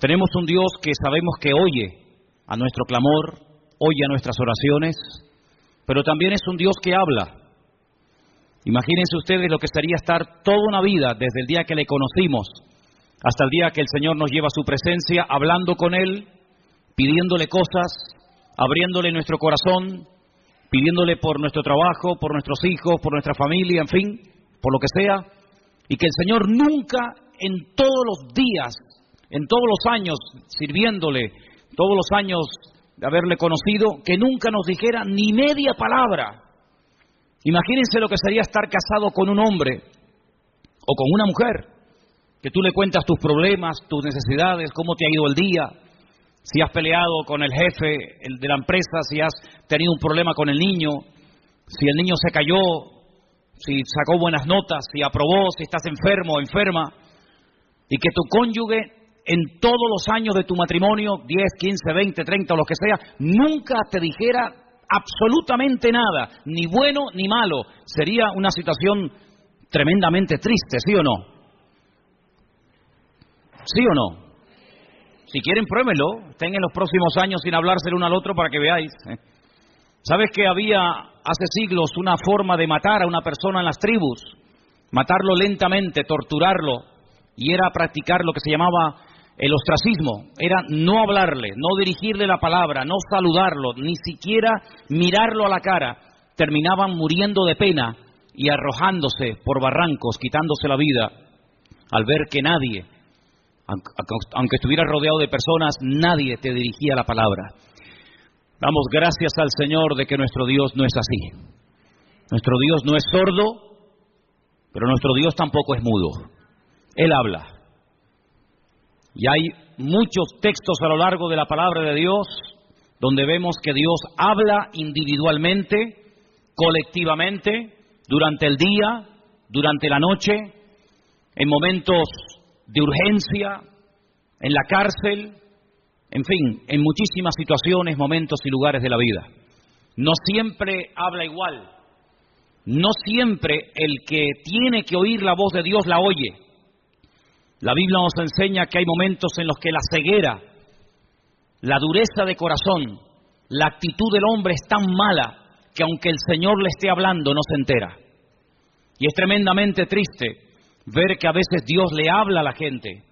Tenemos un Dios que sabemos que oye a nuestro clamor, oye a nuestras oraciones, pero también es un Dios que habla. Imagínense ustedes lo que sería estar toda una vida, desde el día que le conocimos hasta el día que el Señor nos lleva a su presencia, hablando con Él, pidiéndole cosas, abriéndole nuestro corazón, pidiéndole por nuestro trabajo, por nuestros hijos, por nuestra familia, en fin, por lo que sea, y que el Señor nunca en todos los días, en todos los años sirviéndole, todos los años de haberle conocido, que nunca nos dijera ni media palabra. Imagínense lo que sería estar casado con un hombre o con una mujer, que tú le cuentas tus problemas, tus necesidades, cómo te ha ido el día, si has peleado con el jefe de la empresa, si has tenido un problema con el niño, si el niño se cayó, si sacó buenas notas, si aprobó, si estás enfermo o enferma, y que tu cónyuge en todos los años de tu matrimonio, 10, 15, 20, 30 o lo que sea, nunca te dijera absolutamente nada, ni bueno ni malo. Sería una situación tremendamente triste, ¿sí o no? ¿Sí o no? Si quieren, pruébenlo. Estén en los próximos años sin hablarse el uno al otro para que veáis. ¿Sabes que había hace siglos una forma de matar a una persona en las tribus? Matarlo lentamente, torturarlo. Y era practicar lo que se llamaba el ostracismo. Era no hablarle, no dirigirle la palabra, no saludarlo, ni siquiera mirarlo a la cara. Terminaban muriendo de pena y arrojándose por barrancos, quitándose la vida, al ver que nadie, aunque estuviera rodeado de personas, nadie te dirigía la palabra. Damos gracias al Señor de que nuestro Dios no es así. Nuestro Dios no es sordo, pero nuestro Dios tampoco es mudo. Él habla. Y hay muchos textos a lo largo de la palabra de Dios donde vemos que Dios habla individualmente, colectivamente, durante el día, durante la noche, en momentos de urgencia, en la cárcel, en fin, en muchísimas situaciones, momentos y lugares de la vida. No siempre habla igual. No siempre el que tiene que oír la voz de Dios la oye. La Biblia nos enseña que hay momentos en los que la ceguera, la dureza de corazón, la actitud del hombre es tan mala que aunque el Señor le esté hablando no se entera. Y es tremendamente triste ver que a veces Dios le habla a la gente,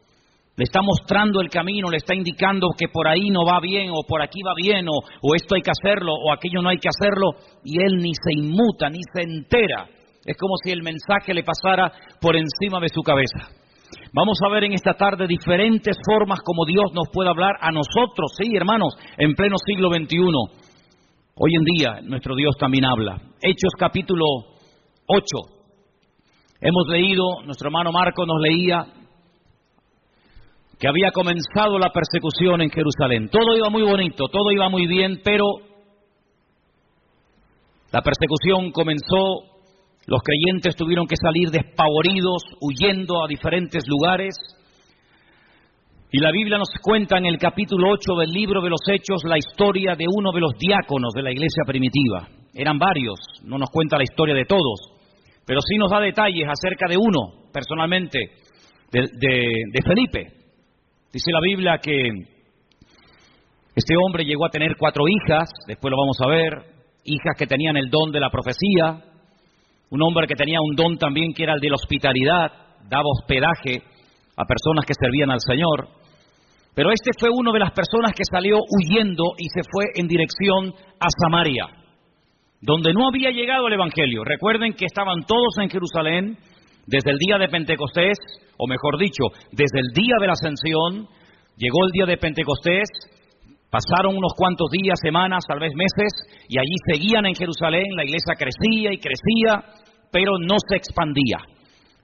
le está mostrando el camino, le está indicando que por ahí no va bien, o por aquí va bien, o esto hay que hacerlo, o aquello no hay que hacerlo, y él ni se inmuta, ni se entera. Es como si el mensaje le pasara por encima de su cabeza. Vamos a ver en esta tarde diferentes formas como Dios nos puede hablar a nosotros, sí, hermanos, en pleno siglo XXI. Hoy en día nuestro Dios también habla. Hechos capítulo 8. Hemos leído, nuestro hermano Marco nos leía que había comenzado la persecución en Jerusalén. Todo iba muy bonito, todo iba muy bien, pero la persecución comenzó, los creyentes tuvieron que salir despavoridos, huyendo a diferentes lugares. Y la Biblia nos cuenta en el capítulo 8 del libro de los Hechos la historia de uno de los diáconos de la iglesia primitiva. Eran varios, no nos cuenta la historia de todos, pero sí nos da detalles acerca de uno, personalmente, de Felipe. Dice la Biblia que este hombre llegó a tener 4 hijas, después lo vamos a ver, hijas que tenían el don de la profecía, un hombre que tenía un don también que era el de la hospitalidad, daba hospedaje a personas que servían al Señor. Pero este fue uno de las personas que salió huyendo y se fue en dirección a Samaria, donde no había llegado el Evangelio. Recuerden que estaban todos en Jerusalén desde el día de Pentecostés, o mejor dicho, desde el día de la Ascensión. Llegó el día de Pentecostés, pasaron unos cuantos días, semanas, tal vez meses, y allí seguían en Jerusalén. La iglesia crecía y crecía, pero no se expandía.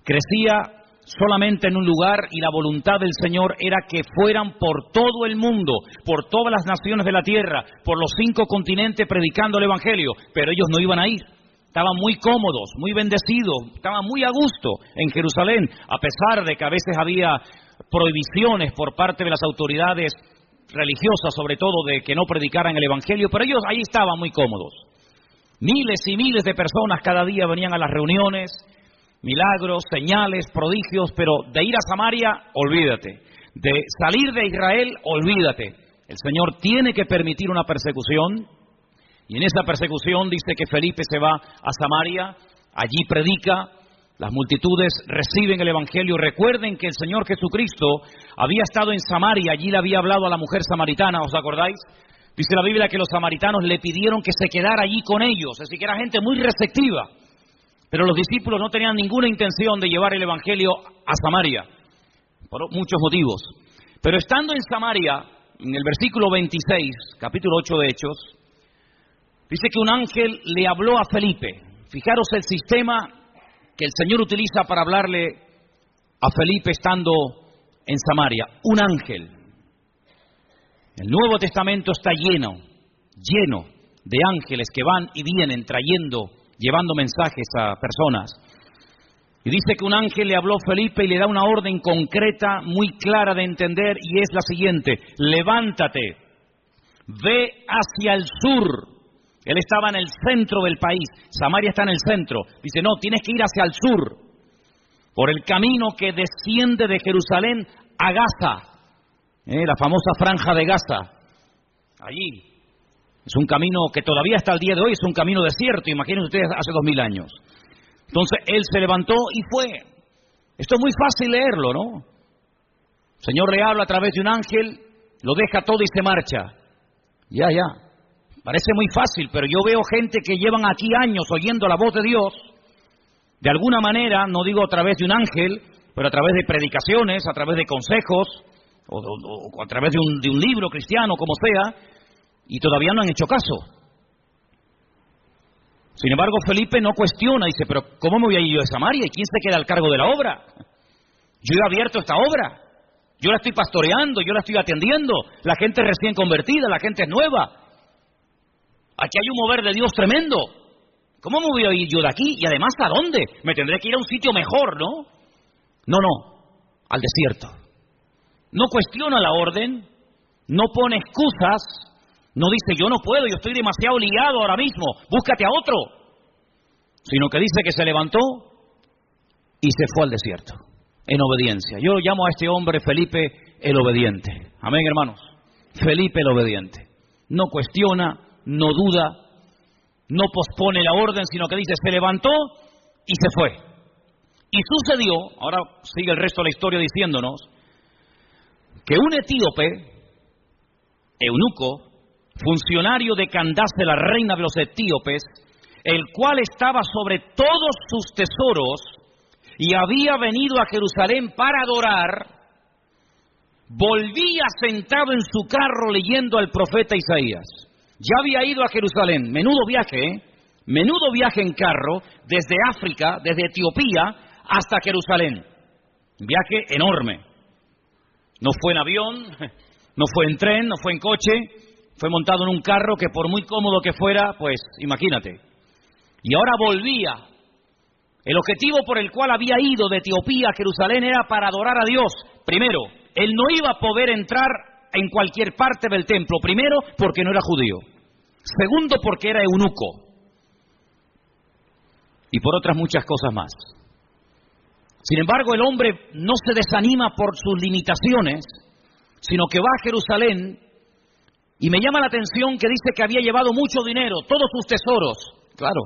Crecía solamente en un lugar, y la voluntad del Señor era que fueran por todo el mundo, por todas las naciones de la tierra, por los 5 continentes predicando el Evangelio, pero ellos no iban a ir. Estaban muy cómodos, muy bendecidos, estaban muy a gusto en Jerusalén, a pesar de que a veces había prohibiciones por parte de las autoridades religiosas, sobre todo, de que no predicaran el Evangelio, pero ellos ahí estaban muy cómodos. Miles y miles de personas cada día venían a las reuniones, milagros, señales, prodigios, pero de ir a Samaria, olvídate. de salir de Israel, olvídate. El Señor tiene que permitir una persecución, y en esa persecución dice que Felipe se va a Samaria, allí predica, las multitudes reciben el Evangelio. Recuerden que el Señor Jesucristo había estado en Samaria, allí le había hablado a la mujer samaritana, ¿os acordáis? Dice la Biblia que los samaritanos le pidieron que se quedara allí con ellos, es decir, que era gente muy receptiva. Pero los discípulos no tenían ninguna intención de llevar el Evangelio a Samaria, por muchos motivos. Pero estando en Samaria, en el versículo 26, capítulo 8 de Hechos, dice que un ángel le habló a Felipe. Fijaros el sistema que el Señor utiliza para hablarle a Felipe estando en Samaria. Un ángel. El Nuevo Testamento está lleno de ángeles que van y vienen llevando mensajes a personas. Y dice que un ángel le habló a Felipe y le da una orden concreta, muy clara de entender, y es la siguiente: levántate, ve hacia el sur. Él estaba en el centro del país, Samaria está en el centro. Dice, no, tienes que ir hacia el sur, por el camino que desciende de Jerusalén a Gaza, la famosa franja de Gaza. Allí. Es un camino que todavía hasta el día de hoy es un camino desierto, imagínense ustedes hace 2000 años. Entonces él se levantó y fue. Esto es muy fácil leerlo, ¿no? El Señor le habla a través de un ángel, lo deja todo y se marcha. Ya. Parece muy fácil, pero yo veo gente que llevan aquí años oyendo la voz de Dios, de alguna manera, no digo a través de un ángel, pero a través de predicaciones, a través de consejos, o a través de un libro cristiano, como sea, y todavía no han hecho caso. Sin embargo, Felipe no cuestiona, dice, pero ¿cómo me voy a ir yo de Samaria? ¿Y quién se queda al cargo de la obra? Yo he abierto esta obra, yo la estoy pastoreando, yo la estoy atendiendo, la gente es recién convertida, la gente es nueva. Aquí hay un mover de Dios tremendo. ¿Cómo me voy a ir yo de aquí? Y además, ¿a dónde? Me tendré que ir a un sitio mejor, ¿no? No, al desierto. No cuestiona la orden, no pone excusas, no dice yo no puedo, yo estoy demasiado liado ahora mismo, búscate a otro. Sino que dice que se levantó y se fue al desierto, en obediencia. Yo llamo a este hombre Felipe el obediente. Amén, hermanos. Felipe el obediente. No cuestiona, no duda, no pospone la orden, sino que dice, se levantó y se fue. Y sucedió, ahora sigue el resto de la historia diciéndonos, que un etíope, eunuco, funcionario de Candace, la reina de los etíopes, el cual estaba sobre todos sus tesoros y había venido a Jerusalén para adorar, volvía sentado en su carro leyendo al profeta Isaías. Ya había ido a Jerusalén, menudo viaje en carro, desde África, desde Etiopía hasta Jerusalén. Viaje enorme. No fue en avión, no fue en tren, no fue en coche, fue montado en un carro que por muy cómodo que fuera, pues imagínate. Y ahora volvía. El objetivo por el cual había ido de Etiopía a Jerusalén era para adorar a Dios. Primero, él no iba a poder entrar en cualquier parte del templo. Primero, porque no era judío. Segundo, porque era eunuco. Y por otras muchas cosas más. Sin embargo, el hombre no se desanima por sus limitaciones, sino que va a Jerusalén, y me llama la atención que dice que había llevado mucho dinero, todos sus tesoros. Claro,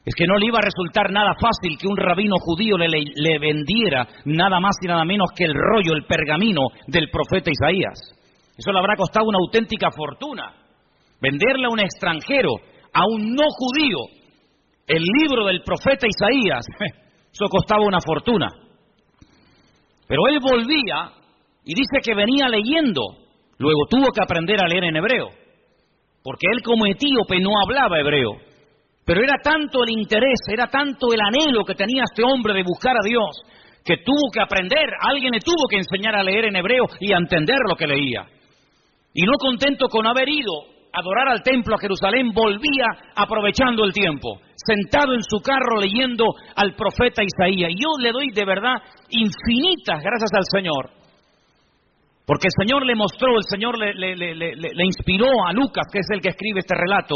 es que no le iba a resultar nada fácil que un rabino judío le vendiera nada más y nada menos que el rollo, el pergamino del profeta Isaías. Eso le habrá costado una auténtica fortuna. Venderle a un extranjero, a un no judío, el libro del profeta Isaías, eso costaba una fortuna. Pero él volvía y dice que venía leyendo. Luego tuvo que aprender a leer en hebreo, porque él como etíope no hablaba hebreo. Pero era tanto el interés, era tanto el anhelo que tenía este hombre de buscar a Dios, que tuvo que aprender, alguien le tuvo que enseñar a leer en hebreo y a entender lo que leía. Y no contento con haber ido a adorar al templo a Jerusalén, volvía aprovechando el tiempo, sentado en su carro leyendo al profeta Isaías. Y yo le doy de verdad infinitas gracias al Señor, porque el Señor le mostró, el Señor le inspiró a Lucas, que es el que escribe este relato,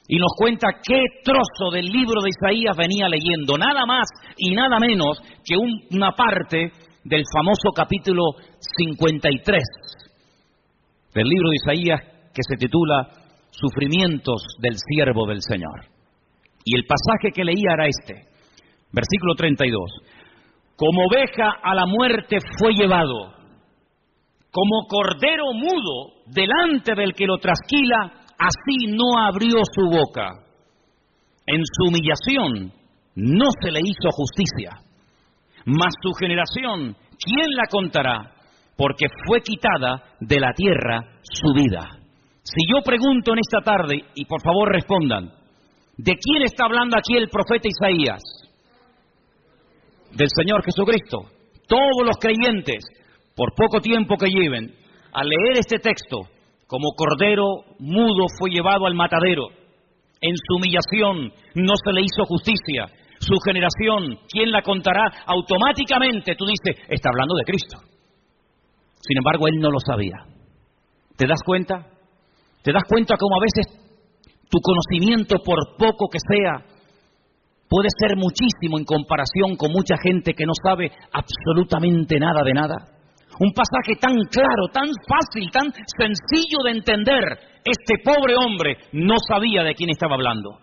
y nos cuenta qué trozo del libro de Isaías venía leyendo, nada más y nada menos que una parte del famoso capítulo 53 del libro de Isaías, que se titula Sufrimientos del siervo del Señor. Y el pasaje que leía era este, versículo 32. Como oveja a la muerte fue llevado, como cordero mudo delante del que lo trasquila, así no abrió su boca. En su humillación no se le hizo justicia. Mas su generación, ¿quién la contará? Porque fue quitada de la tierra su vida. Si yo pregunto en esta tarde, y por favor respondan, ¿de quién está hablando aquí el profeta Isaías? Del Señor Jesucristo. Todos los creyentes, por poco tiempo que lleven, al leer este texto, como cordero mudo fue llevado al matadero. En su humillación no se le hizo justicia. Su generación, ¿quién la contará? Automáticamente tú dices, está hablando de Cristo. Sin embargo, él no lo sabía. ¿Te das cuenta? ¿Te das cuenta cómo a veces tu conocimiento, por poco que sea, puede ser muchísimo en comparación con mucha gente que no sabe absolutamente nada de nada? Un pasaje tan claro, tan fácil, tan sencillo de entender. Este pobre hombre no sabía de quién estaba hablando.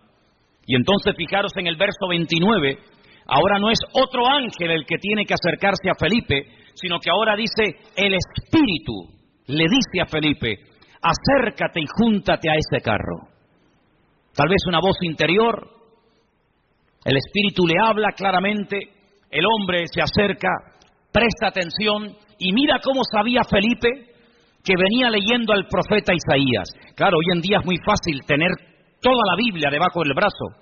Y entonces fijaros en el verso 29, ahora no es otro ángel el que tiene que acercarse a Felipe, sino que ahora dice, el Espíritu le dice a Felipe, acércate y júntate a ese carro. Tal vez una voz interior, el Espíritu le habla claramente, el hombre se acerca, presta atención y mira cómo sabía Felipe que venía leyendo al profeta Isaías. Claro, hoy en día es muy fácil tener toda la Biblia debajo del brazo,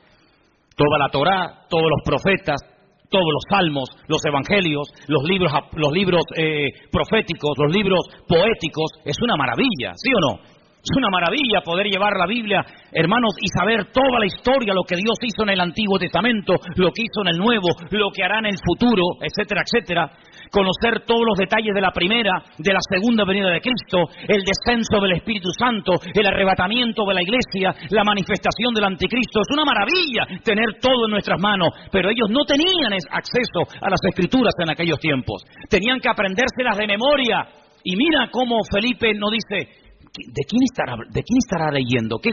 toda la Torá, todos los profetas, todos los salmos, los evangelios, los libros proféticos, los libros poéticos. Es una maravilla, ¿sí o no? Es una maravilla poder llevar la Biblia, hermanos, y saber toda la historia, lo que Dios hizo en el Antiguo Testamento, lo que hizo en el Nuevo, lo que hará en el futuro, etcétera, etcétera. Conocer todos los detalles de la primera, de la segunda venida de Cristo, el descenso del Espíritu Santo, el arrebatamiento de la iglesia, la manifestación del anticristo. Es una maravilla tener todo en nuestras manos, pero ellos no tenían acceso a las Escrituras en aquellos tiempos. Tenían que aprendérselas de memoria. Y mira cómo Felipe no dice, ¿de quién estará leyendo? ¿Qué?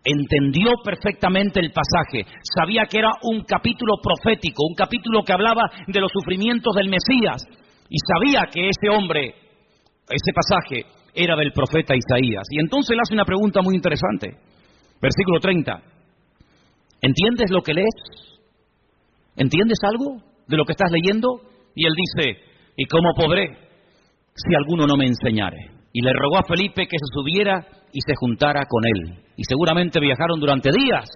Entendió perfectamente el pasaje, sabía que era un capítulo profético, un capítulo que hablaba de los sufrimientos del Mesías, y sabía que ese hombre, ese pasaje, era del profeta Isaías. Y entonces le hace una pregunta muy interesante, versículo 30, ¿entiendes lo que lees? ¿Entiendes algo de lo que estás leyendo? Y él dice, ¿y cómo podré si alguno no me enseñare? Y le rogó a Felipe que se subiera y se juntara con él. Y seguramente viajaron durante días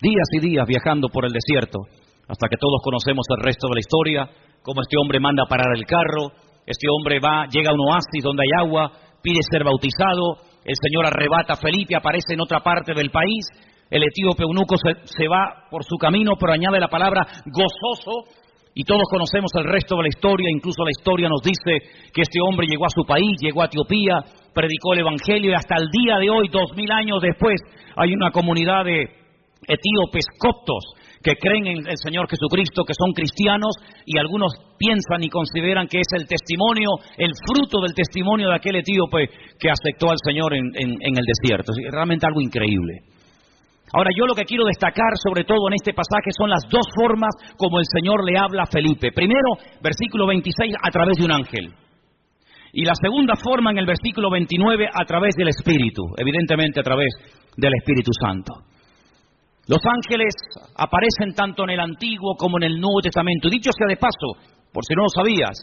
y días viajando por el desierto, hasta que todos conocemos el resto de la historia, cómo este hombre manda parar el carro, este hombre llega a un oasis donde hay agua, pide ser bautizado, el Señor arrebata a Felipe, aparece en otra parte del país, el etíope eunuco se va por su camino, pero añade la palabra gozoso. Y todos conocemos el resto de la historia, incluso la historia nos dice que este hombre llegó a su país, llegó a Etiopía, predicó el Evangelio y hasta el día de hoy, 2000 años después, hay una comunidad de etíopes coptos que creen en el Señor Jesucristo, que son cristianos, y algunos piensan y consideran que es el testimonio, el fruto del testimonio de aquel etíope que aceptó al Señor en el desierto. Es realmente algo increíble. Ahora, yo lo que quiero destacar sobre todo en este pasaje son las dos formas como el Señor le habla a Felipe. Primero, versículo 26, a través de un ángel. Y la segunda forma en el versículo 29, a través del Espíritu, evidentemente a través del Espíritu Santo. Los ángeles aparecen tanto en el Antiguo como en el Nuevo Testamento. Y dicho sea de paso, por si no lo sabías,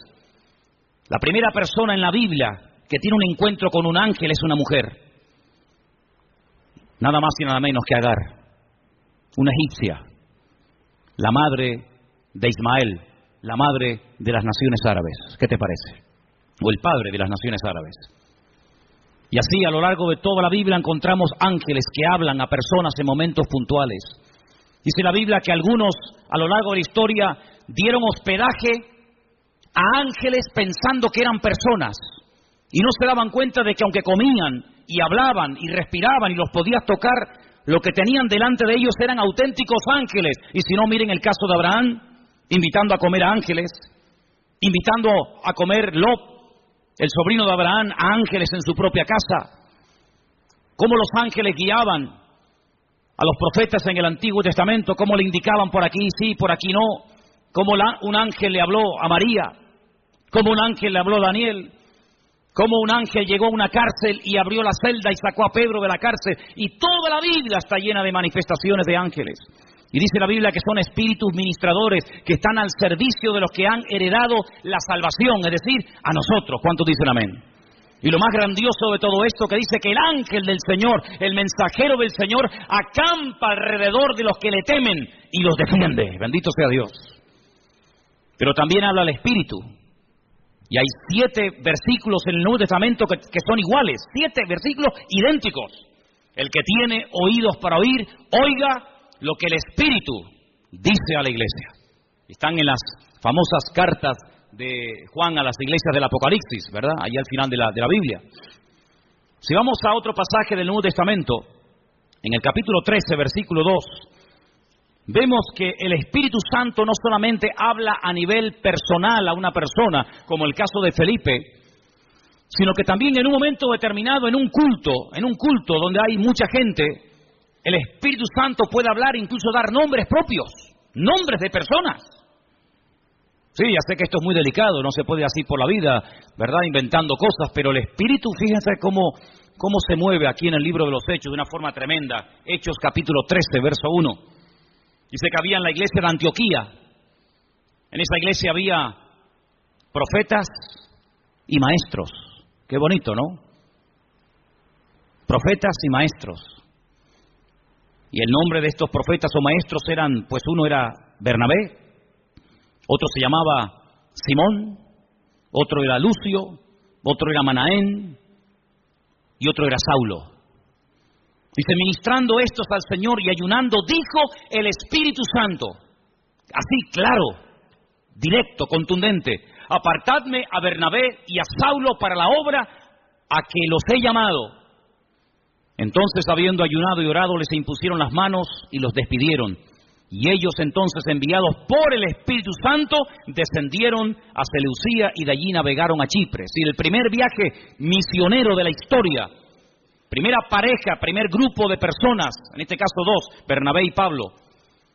la primera persona en la Biblia que tiene un encuentro con un ángel es una mujer. Nada más y nada menos que Agar, una egipcia, la madre de Ismael, la madre de las naciones árabes. ¿Qué te parece? O el padre de las naciones árabes. Y así a lo largo de toda la Biblia encontramos ángeles que hablan a personas en momentos puntuales. Dice la Biblia que algunos a lo largo de la historia dieron hospedaje a ángeles pensando que eran personas. Y no se daban cuenta de que aunque comían y hablaban y respiraban y los podías tocar, lo que tenían delante de ellos eran auténticos ángeles. Y si no, miren el caso de Abraham, invitando a comer a ángeles. invitando a comer Lot, el sobrino de Abraham, a ángeles en su propia casa. Cómo los ángeles guiaban a los profetas en el Antiguo Testamento, cómo le indicaban por aquí sí, por aquí no, cómo un ángel le habló a María, cómo un ángel le habló a Daniel, cómo un ángel llegó a una cárcel y abrió la celda y sacó a Pedro de la cárcel. Y toda la Biblia está llena de manifestaciones de ángeles. Y dice la Biblia que son espíritus ministradores que están al servicio de los que han heredado la salvación, es decir, a nosotros. ¿Cuántos dicen amén? Y lo más grandioso de todo esto que dice que el ángel del Señor, el mensajero del Señor, acampa alrededor de los que le temen y los defiende. Bendito sea Dios. Pero también habla el Espíritu. Y hay 7 versículos en el Nuevo Testamento que son iguales, 7 versículos idénticos. El que tiene oídos para oír, oiga lo que el Espíritu dice a la iglesia. Están en las famosas cartas de Juan a las iglesias del Apocalipsis, ¿verdad? Allí al final de la Biblia. Si vamos a otro pasaje del Nuevo Testamento, en el capítulo 13, versículo 2, vemos que el Espíritu Santo no solamente habla a nivel personal a una persona, como el caso de Felipe, sino que también en un momento determinado, en un culto donde hay mucha gente, el Espíritu Santo puede hablar, incluso dar nombres propios, nombres de personas. Sí, ya sé que esto es muy delicado, no se puede así por la vida, ¿verdad? Inventando cosas, pero el Espíritu, fíjense cómo se mueve aquí en el libro de los Hechos de una forma tremenda. Hechos capítulo 13, verso 1. Dice que había en la iglesia de Antioquía, en esa iglesia había profetas y maestros. Qué bonito, ¿no? Profetas y maestros. Y el nombre de estos profetas o maestros eran, pues uno era Bernabé, otro se llamaba Simón, otro era Lucio, otro era Manaén y otro era Saulo. Dice, ministrando estos al Señor y ayunando, dijo el Espíritu Santo, así claro, directo, contundente, apartadme a Bernabé y a Saulo para la obra a que los he llamado. Entonces, habiendo ayunado y orado, les impusieron las manos y los despidieron. Y ellos entonces, enviados por el Espíritu Santo, descendieron a Seleucía y de allí navegaron a Chipre. Es decir, el primer viaje misionero de la historia, primera pareja, primer grupo de personas, en este caso 2, Bernabé y Pablo,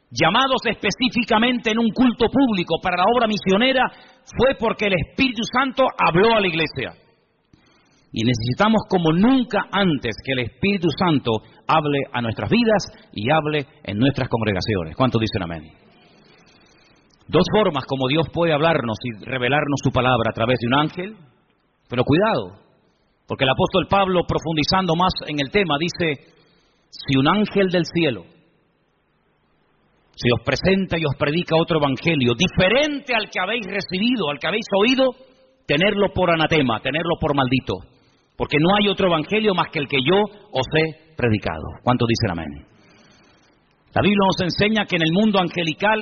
llamados específicamente en un culto público para la obra misionera, fue porque el Espíritu Santo habló a la iglesia. Y necesitamos como nunca antes que el Espíritu Santo hable a nuestras vidas y hable en nuestras congregaciones. ¿Cuántos dicen amén? 2 formas como Dios puede hablarnos y revelarnos su palabra a través de un ángel. Pero cuidado, porque el apóstol Pablo, profundizando más en el tema, dice, si un ángel del cielo se os presenta y os predica otro evangelio diferente al que habéis recibido, al que habéis oído, tenerlo por anatema, tenerlo por maldito. Porque no hay otro evangelio más que el que yo os he predicado. ¿Cuántos dicen amén? La Biblia nos enseña que en el mundo angelical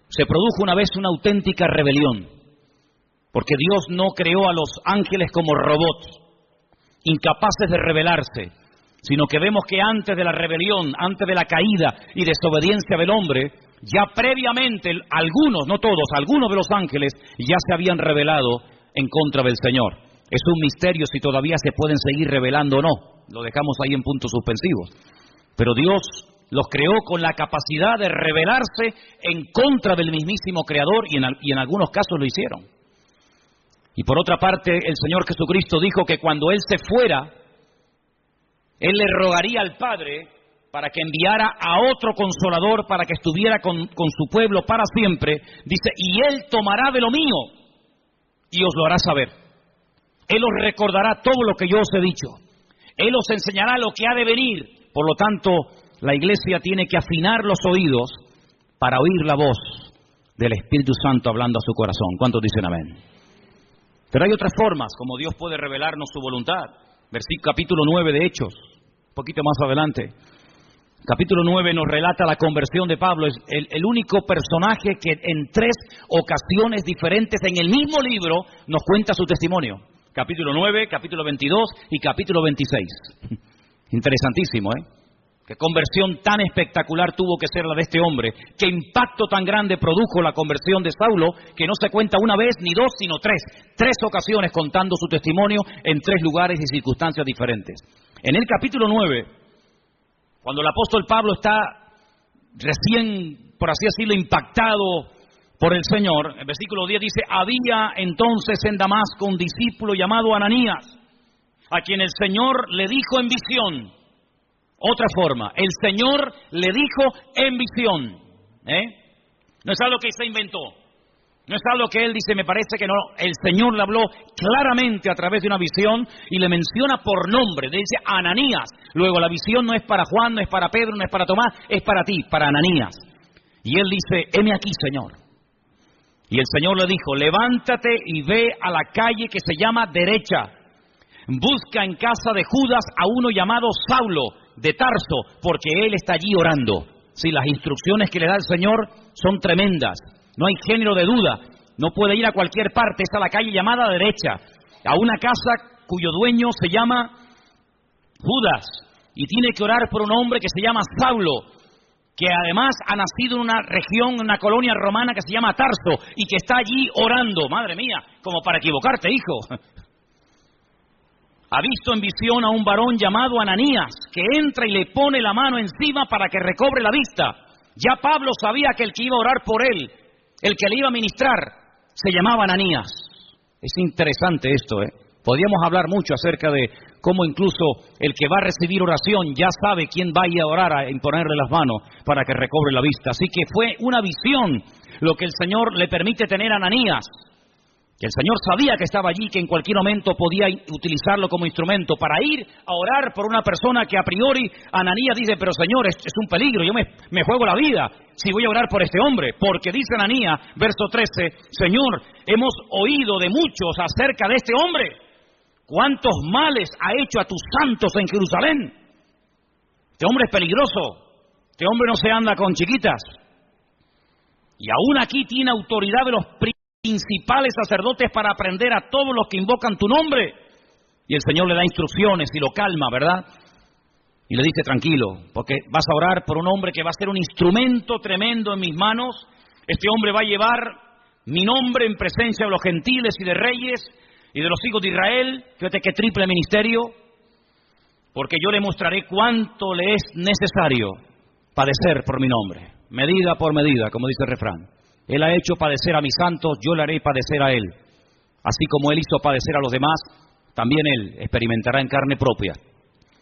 se produjo una vez una auténtica rebelión. Porque Dios no creó a los ángeles como robots, incapaces de rebelarse, sino que vemos que antes de la rebelión, antes de la caída y desobediencia del hombre, ya previamente algunos, no todos, algunos de los ángeles ya se habían rebelado en contra del Señor. Es un misterio si todavía se pueden seguir rebelando o no. Lo dejamos ahí en puntos suspensivos. Pero Dios los creó con la capacidad de rebelarse en contra del mismísimo Creador y en algunos casos lo hicieron. Y por otra parte, el Señor Jesucristo dijo que cuando Él se fuera, Él le rogaría al Padre para que enviara a otro Consolador para que estuviera con su pueblo para siempre. Dice, y Él tomará de lo mío y os lo hará saber. Él os recordará todo lo que yo os he dicho. Él os enseñará lo que ha de venir. Por lo tanto, la iglesia tiene que afinar los oídos para oír la voz del Espíritu Santo hablando a su corazón. ¿Cuántos dicen amén? Pero hay otras formas como Dios puede revelarnos su voluntad. Capítulo 9 de Hechos, un poquito más adelante. Capítulo 9 nos relata la conversión de Pablo. Es el único personaje que en 3 ocasiones diferentes en el mismo libro nos cuenta su testimonio. Capítulo 9, capítulo 22 y capítulo 26. Interesantísimo, ¿eh? Qué conversión tan espectacular tuvo que ser la de este hombre. Qué impacto tan grande produjo la conversión de Saulo, que no se cuenta una vez, ni dos, sino tres. 3 ocasiones contando su testimonio en 3 lugares y circunstancias diferentes. En el capítulo 9, cuando el apóstol Pablo está recién, por así decirlo, impactado por el Señor, el versículo 10 dice: había entonces en Damasco un discípulo llamado Ananías, a quien el Señor le dijo en visión. Otra forma, el Señor le dijo en visión. No es algo que se inventó. No es algo que él dice, me parece que no. El Señor le habló claramente a través de una visión y le menciona por nombre. Le dice Ananías. Luego la visión no es para Juan, no es para Pedro, no es para Tomás, es para ti, para Ananías. Y él dice, heme aquí, Señor. Y el Señor le dijo, levántate y ve a la calle que se llama Derecha. Busca en casa de Judas a uno llamado Saulo de Tarso, porque él está allí orando. Sí, las instrucciones que le da el Señor son tremendas. No hay género de duda. No puede ir a cualquier parte. Es a la calle llamada Derecha, a una casa cuyo dueño se llama Judas. Y tiene que orar por un hombre que se llama Saulo, que además ha nacido en una región, en una colonia romana que se llama Tarso, y que está allí orando. Madre mía, como para equivocarte, hijo. Ha visto en visión a un varón llamado Ananías, que entra y le pone la mano encima para que recobre la vista. Ya Pablo sabía que el que iba a orar por él, el que le iba a ministrar, se llamaba Ananías. Es interesante esto, Podríamos hablar mucho acerca de cómo incluso el que va a recibir oración ya sabe quién va a ir a orar, a imponerle las manos para que recobre la vista. Así que fue una visión lo que el Señor le permite tener a Ananías. Que el Señor sabía que estaba allí, que en cualquier momento podía utilizarlo como instrumento para ir a orar por una persona que a priori Ananías dice, pero Señor, es un peligro, yo me juego la vida si voy a orar por este hombre. Porque dice Ananías, verso 13, Señor, hemos oído de muchos acerca de este hombre. ¿Cuántos males ha hecho a tus santos en Jerusalén? Este hombre es peligroso, este hombre no se anda con chiquitas. Y aún aquí tiene autoridad de los principales sacerdotes para aprender a todos los que invocan tu nombre. Y el Señor le da instrucciones y lo calma, ¿verdad? Y le dice, tranquilo, porque vas a orar por un hombre que va a ser un instrumento tremendo en mis manos. Este hombre va a llevar mi nombre en presencia de los gentiles y de reyes y de los hijos de Israel. Fíjate qué triple ministerio. Porque yo le mostraré cuánto le es necesario padecer por mi nombre. Medida por medida, como dice el refrán. Él ha hecho padecer a mis santos, yo le haré padecer a él. Así como él hizo padecer a los demás, también él experimentará en carne propia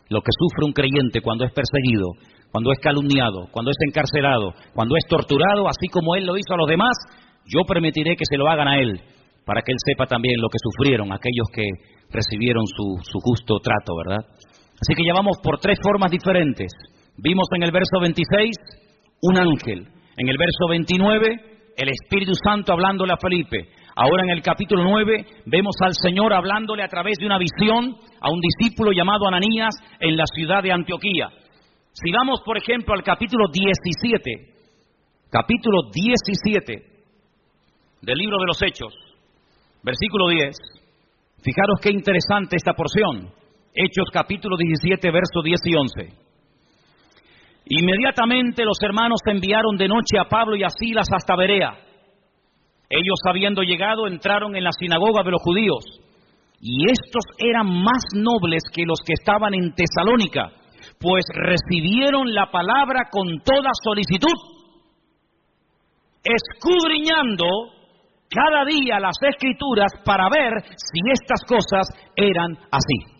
lo que sufre un creyente cuando es perseguido, cuando es calumniado, cuando es encarcelado, cuando es torturado. Así como él lo hizo a los demás, yo permitiré que se lo hagan a él, para que él sepa también lo que sufrieron aquellos que recibieron su justo trato, ¿verdad? Así que ya vamos por 3 formas diferentes. Vimos en el verso 26 un ángel, en el verso 29 el Espíritu Santo hablándole a Felipe. Ahora en el capítulo 9 vemos al Señor hablándole a través de una visión a un discípulo llamado Ananías en la ciudad de Antioquía. Si vamos, por ejemplo, al capítulo 17 del libro de los Hechos, versículo 10, fijaros qué interesante esta porción. Hechos capítulo 17, versos 10 y 11. Inmediatamente los hermanos enviaron de noche a Pablo y a Silas hasta Berea. Ellos, habiendo llegado, entraron en la sinagoga de los judíos. Y estos eran más nobles que los que estaban en Tesalónica, pues recibieron la palabra con toda solicitud, escudriñando cada día las Escrituras para ver si estas cosas eran así.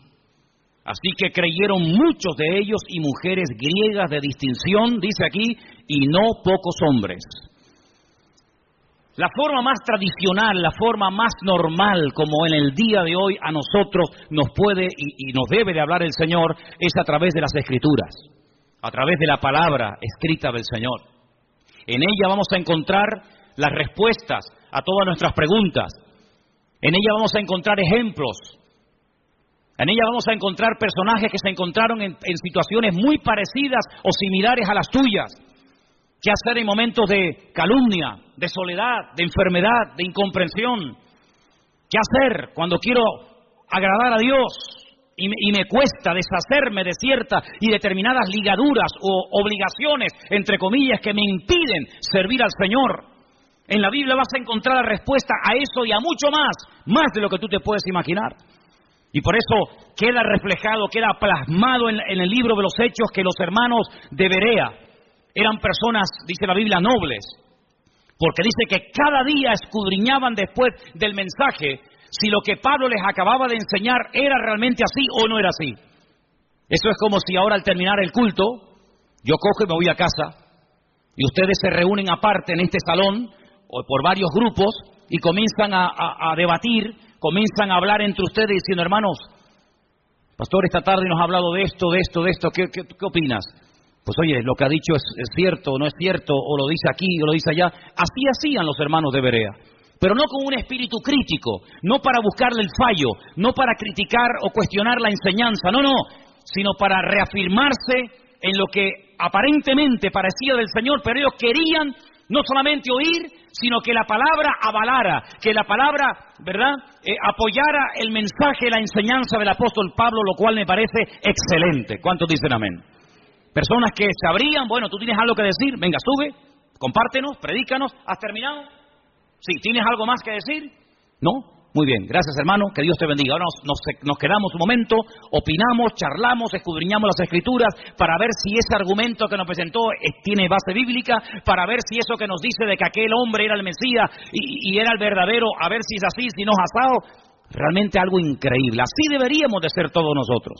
Así que creyeron muchos de ellos y mujeres griegas de distinción, dice aquí, y no pocos hombres. La forma más tradicional, la forma más normal, como en el día de hoy a nosotros nos puede y nos debe de hablar el Señor, es a través de las Escrituras, a través de la palabra escrita del Señor. En ella vamos a encontrar las respuestas a todas nuestras preguntas. En ella vamos a encontrar ejemplos. En ella vamos a encontrar personajes que se encontraron en situaciones muy parecidas o similares a las tuyas. ¿Qué hacer en momentos de calumnia, de soledad, de enfermedad, de incomprensión? ¿Qué hacer cuando quiero agradar a Dios y me cuesta deshacerme de ciertas y determinadas ligaduras o obligaciones, entre comillas, que me impiden servir al Señor. En la Biblia vas a encontrar la respuesta a eso y a mucho más de lo que tú te puedes imaginar. Y por eso queda reflejado, queda plasmado en el libro de los Hechos que los hermanos de Berea eran personas, dice la Biblia, nobles, porque dice que cada día escudriñaban después del mensaje si lo que Pablo les acababa de enseñar era realmente así o no era así. Eso es como si ahora al terminar el culto, yo cojo y me voy a casa, y ustedes se reúnen aparte en este salón, o por varios grupos, y comienzan a debatir, comienzan a hablar entre ustedes diciendo, hermanos, pastor, esta tarde nos ha hablado de esto, ¿qué opinas? Pues oye, lo que ha dicho es cierto, no es cierto, o lo dice aquí, o lo dice allá. Así hacían los hermanos de Berea, pero no con un espíritu crítico, no para buscarle el fallo, no para criticar o cuestionar la enseñanza, no, sino para reafirmarse en lo que aparentemente parecía del Señor, pero ellos querían no solamente oír, sino que la palabra avalara, que la palabra, ¿verdad?, apoyara el mensaje, la enseñanza del apóstol Pablo, lo cual me parece excelente. ¿Cuántos dicen amén? Personas que sabrían, bueno, tú tienes algo que decir, venga, sube, compártenos, predícanos, ¿has terminado? Sí, ¿tienes algo más que decir? ¿No? Muy bien, gracias hermano, que Dios te bendiga. Ahora nos quedamos un momento, opinamos, charlamos, escudriñamos las Escrituras para ver si ese argumento que nos presentó tiene base bíblica, para ver si eso que nos dice de que aquel hombre era el Mesías y era el verdadero, a ver si es así, si no es asado. Realmente algo increíble. Así deberíamos de ser todos nosotros.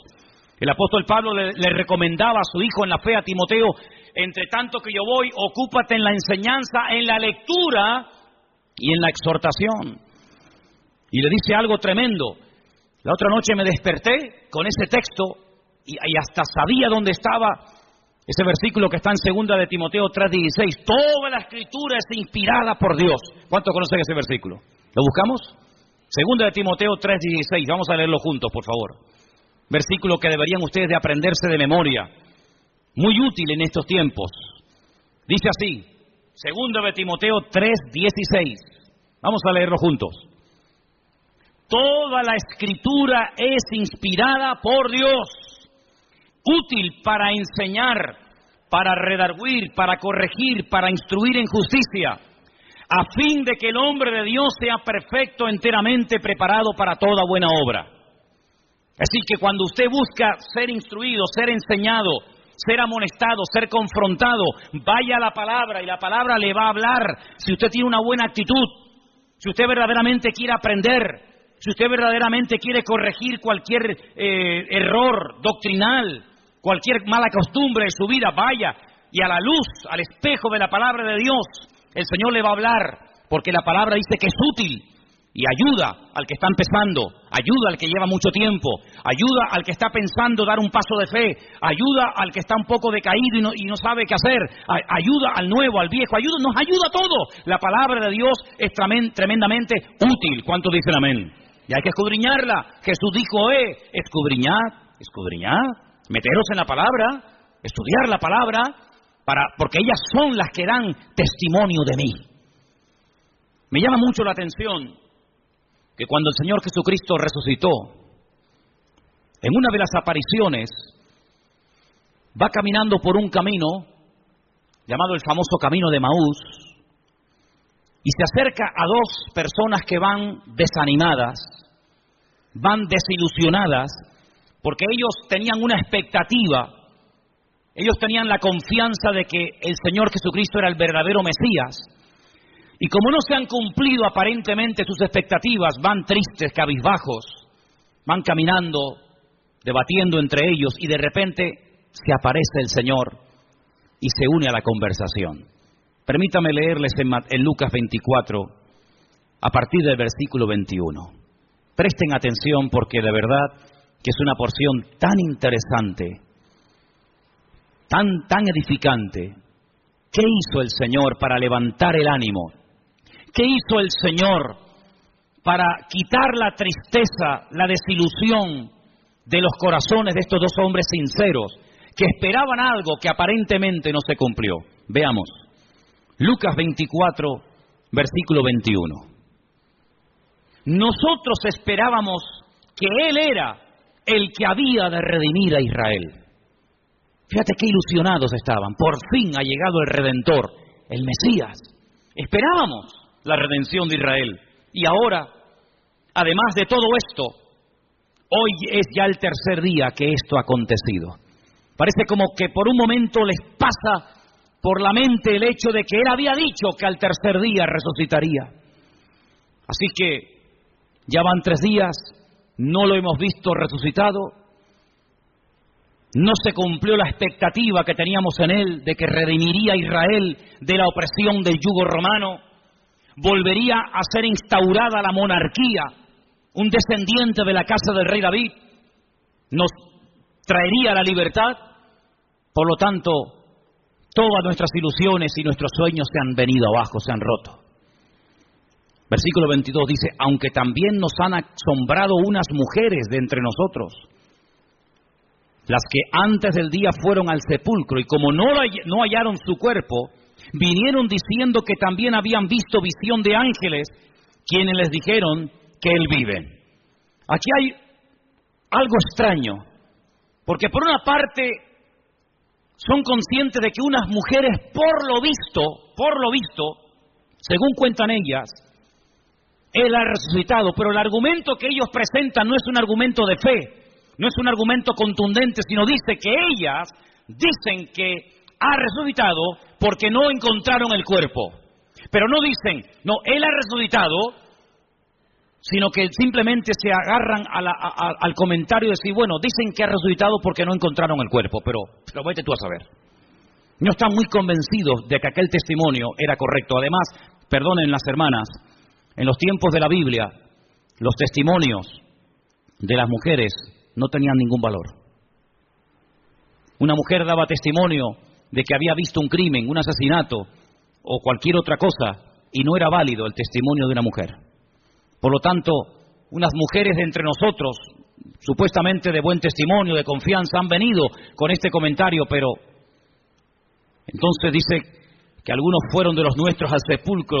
El apóstol Pablo le recomendaba a su hijo en la fe, a Timoteo, entre tanto que yo voy, ocúpate en la enseñanza, en la lectura y en la exhortación. Y le dice algo tremendo. La otra noche me desperté con ese texto y hasta sabía dónde estaba ese versículo que está en 2 de Timoteo 3:16. Toda la Escritura es inspirada por Dios. ¿Cuántos conocen ese versículo? ¿Lo buscamos? 2 de Timoteo 3:16. Vamos a leerlo juntos, por favor. Versículo que deberían ustedes de aprenderse de memoria. Muy útil en estos tiempos. Dice así, 2 de Timoteo 3:16. Vamos a leerlo juntos. Toda la Escritura es inspirada por Dios, útil para enseñar, para redarguir, para corregir, para instruir en justicia, a fin de que el hombre de Dios sea perfecto, enteramente preparado para toda buena obra. Así que cuando usted busca ser instruido, ser enseñado, ser amonestado, ser confrontado, vaya a la palabra y la palabra le va a hablar. Si usted tiene una buena actitud, si usted verdaderamente quiere aprender, si usted verdaderamente quiere corregir cualquier error doctrinal, cualquier mala costumbre de su vida, vaya y a la luz, al espejo de la palabra de Dios, el Señor le va a hablar, porque la palabra dice que es útil y ayuda al que está empezando, ayuda al que lleva mucho tiempo, ayuda al que está pensando dar un paso de fe, ayuda al que está un poco decaído y no sabe qué hacer, ayuda al nuevo, al viejo, nos ayuda a todo. La palabra de Dios es tremendamente útil. ¿Cuántos dicen amén? Y hay que escudriñarla. Jesús dijo, escudriñad, meteros en la palabra, estudiar la palabra, porque ellas son las que dan testimonio de mí. Me llama mucho la atención que cuando el Señor Jesucristo resucitó, en una de las apariciones, va caminando por un camino, llamado el famoso camino de Maús, y se acerca a dos personas que van desanimadas, van desilusionadas, porque ellos tenían una expectativa, ellos tenían la confianza de que el Señor Jesucristo era el verdadero Mesías, y como no se han cumplido aparentemente sus expectativas, van tristes, cabizbajos, van caminando, debatiendo entre ellos, y de repente se aparece el Señor y se une a la conversación. Permítame leerles en Lucas 24, a partir del versículo 21. Presten atención porque de verdad que es una porción tan interesante, tan edificante. ¿Qué hizo el Señor para levantar el ánimo? ¿Qué hizo el Señor para quitar la tristeza, la desilusión de los corazones de estos dos hombres sinceros que esperaban algo que aparentemente no se cumplió? Veamos. Lucas 24, versículo 21. Nosotros esperábamos que Él era el que había de redimir a Israel. Fíjate qué ilusionados estaban. Por fin ha llegado el Redentor, el Mesías. Esperábamos la redención de Israel. Y ahora, además de todo esto, hoy es ya el tercer día que esto ha acontecido. Parece como que por un momento les pasa por la mente el hecho de que Él había dicho que al tercer día resucitaría. Así que ya van 3 días, no lo hemos visto resucitado, no se cumplió la expectativa que teníamos en Él de que redimiría a Israel de la opresión del yugo romano, volvería a ser instaurada la monarquía, un descendiente de la casa del rey David, nos traería la libertad. Por lo tanto, todas nuestras ilusiones y nuestros sueños se han venido abajo, se han roto. Versículo 22 dice, aunque también nos han asombrado unas mujeres de entre nosotros, las que antes del día fueron al sepulcro y como no hallaron su cuerpo, vinieron diciendo que también habían visto visión de ángeles, quienes les dijeron que Él vive. Aquí hay algo extraño, porque por una parte son conscientes de que unas mujeres, por lo visto, según cuentan ellas, Él ha resucitado, pero el argumento que ellos presentan no es un argumento de fe, no es un argumento contundente, sino dice que ellas dicen que ha resucitado porque no encontraron el cuerpo. Pero no dicen, no, Él ha resucitado, sino que simplemente se agarran al comentario de decir, bueno, dicen que ha resucitado porque no encontraron el cuerpo, pero vete tú a saber. No están muy convencidos de que aquel testimonio era correcto. Además, perdonen las hermanas, en los tiempos de la Biblia, los testimonios de las mujeres no tenían ningún valor. Una mujer daba testimonio de que había visto un crimen, un asesinato o cualquier otra cosa, y no era válido el testimonio de una mujer. Por lo tanto, unas mujeres de entre nosotros, supuestamente de buen testimonio, de confianza, han venido con este comentario, pero entonces dice que algunos fueron de los nuestros al sepulcro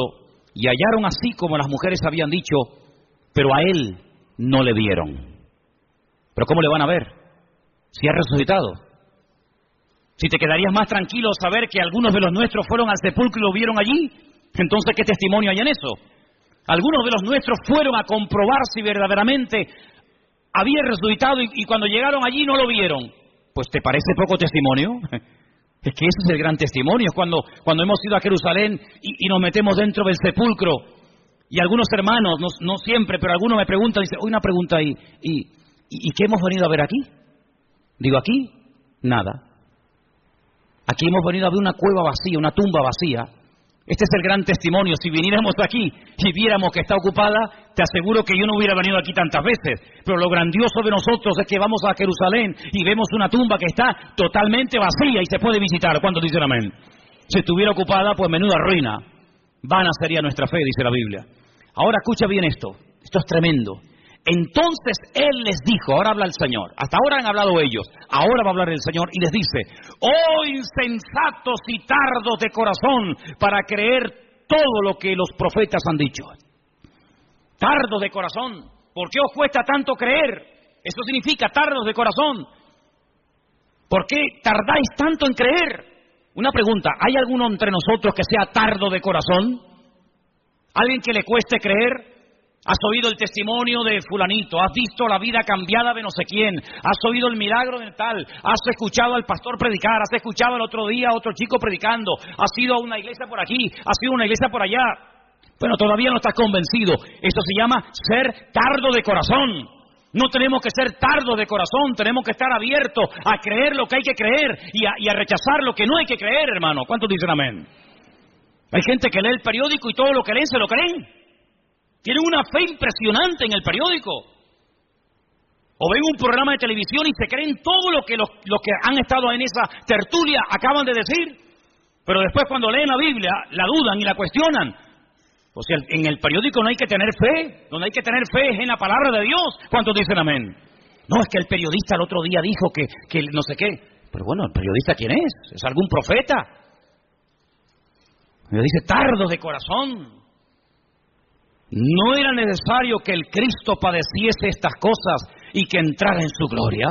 y hallaron así como las mujeres habían dicho, pero a Él no le vieron. ¿Pero cómo le van a ver si ha resucitado? Si te quedarías más tranquilo saber que algunos de los nuestros fueron al sepulcro y lo vieron allí, entonces ¿qué testimonio hay en eso? Algunos de los nuestros fueron a comprobar si verdaderamente había resucitado y cuando llegaron allí no lo vieron. Pues ¿te parece poco testimonio? Es que ese es el gran testimonio. Es cuando hemos ido a Jerusalén y nos metemos dentro del sepulcro y algunos hermanos, no siempre, pero algunos me preguntan, dicen, una pregunta ahí, ¿y qué hemos venido a ver aquí? Digo, aquí, nada. Aquí hemos venido a ver una cueva vacía, una tumba vacía. Este es el gran testimonio. Si viniéramos aquí y viéramos que está ocupada, te aseguro que yo no hubiera venido aquí tantas veces. Pero lo grandioso de nosotros es que vamos a Jerusalén y vemos una tumba que está totalmente vacía y se puede visitar. ¿Cuántos dicen amén? Si estuviera ocupada, pues menuda ruina. Vana sería nuestra fe, dice la Biblia. Ahora escucha bien esto. Esto es tremendo. Entonces Él les dijo, ahora habla el Señor, hasta ahora han hablado ellos, ahora va a hablar el Señor y les dice, oh insensatos y tardos de corazón para creer todo lo que los profetas han dicho. Tardos de corazón, ¿por qué os cuesta tanto creer? Eso significa tardos de corazón. ¿Por qué tardáis tanto en creer? Una pregunta, ¿hay alguno entre nosotros que sea tardo de corazón? ¿Alguien que le cueste creer? Has oído el testimonio de fulanito, has visto la vida cambiada de no sé quién, has oído el milagro de tal, has escuchado al pastor predicar, has escuchado el otro día a otro chico predicando, has ido a una iglesia por aquí, has ido a una iglesia por allá. Bueno, todavía no estás convencido. Esto se llama ser tardo de corazón. No tenemos que ser tardos de corazón, tenemos que estar abiertos a creer lo que hay que creer y a rechazar lo que no hay que creer, hermano. ¿Cuántos dicen amén? Hay gente que lee el periódico y todo lo que leen se lo creen. Tienen una fe impresionante en el periódico. O ven un programa de televisión y se creen todo lo que los que han estado en esa tertulia acaban de decir. Pero después cuando leen la Biblia, la dudan y la cuestionan. O sea, en el periódico no hay que tener fe. Donde hay que tener fe es en la palabra de Dios. ¿Cuántos dicen amén? No, es que el periodista el otro día dijo que no sé qué. Pero bueno, ¿el periodista quién es? ¿Es algún profeta? Me dice, tardos de corazón. No era necesario que el Cristo padeciese estas cosas y que entrara en su gloria.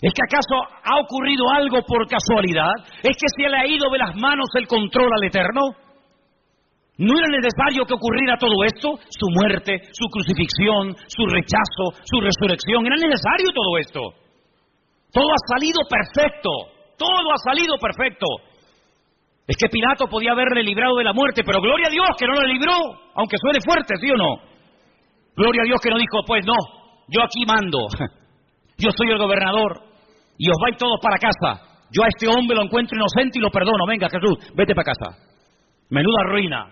¿Es que acaso ha ocurrido algo por casualidad? ¿Es que se le ha ido de las manos el control al Eterno? ¿No era necesario que ocurriera todo esto? Su muerte, su crucifixión, su rechazo, su resurrección. ¿Era necesario todo esto? Todo ha salido perfecto. Todo ha salido perfecto. Es que Pilato podía haberle librado de la muerte, pero gloria a Dios que no le libró, aunque suene fuerte, ¿sí o no? Gloria a Dios que no dijo, pues no, yo aquí mando. Yo soy el gobernador y os vais todos para casa. Yo a este hombre lo encuentro inocente y lo perdono. Venga, Jesús, vete para casa. Menuda ruina.